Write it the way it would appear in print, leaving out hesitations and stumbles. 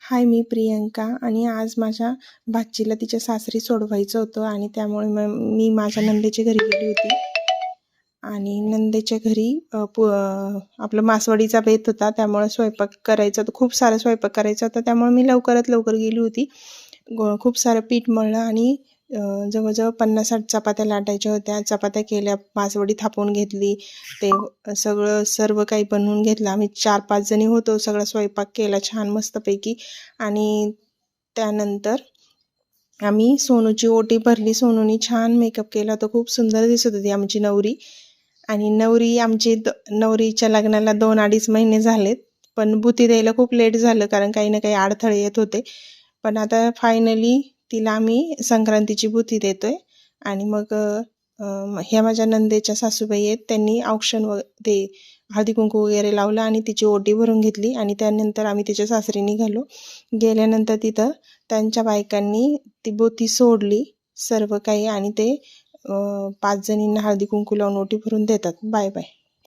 हाय, मी प्रियंका आणि आज माझ्या भाचीला तिच्या सासरी सोडवायचं होतं आणि त्यामुळे मी माझ्या नंदेच्या घरी गेली होती. आणि नंदेच्या घरी आपलं मासवडीचा बेत होता, त्यामुळे स्वयंपाक करायचा होता, खूप सारा स्वयंपाक करायचा होता. त्यामुळे मी लवकरात लवकर गेली होती. खूप सारं पीठ मळलं आणि जवळजवळ 50-60 चपात्या लाटायच्या होत्या. चपात्या केल्या, मासवडी थापून घेतली, ते सर्व काही बनवून घेतलं. आम्ही 4-5 जणी होतो. सगळा स्वयंपाक केला छान मस्तपैकी. आणि त्यानंतर आम्ही सोनूची ओटी भरली. सोनूनी छान मेकअप केला होता, खूप सुंदर दिसत होती आमची नवरी. आणि नवरीच्या लग्नाला 2-2.5 महिने झालेत, पण बुती द्यायला खूप लेट झालं, कारण काही ना काही अडथळे येत होते. पण आता फायनली तिला आम्ही संक्रांतीची बुती देतोय. आणि मग ह्या माझ्या नंदेच्या सासूबाई आहेत, त्यांनी ते हळदी कुंकू वगैरे लावलं आणि तिची ओटी भरून घेतली. आणि त्यानंतर आम्ही तिच्या सासरी निघालो. गेल्यानंतर तिथं त्यांच्या बायकांनी ती बुती सोडली सर्व काही, आणि ते 5 जणींना हळदी कुंकू लावून ओटी भरून देतात. Bye bye.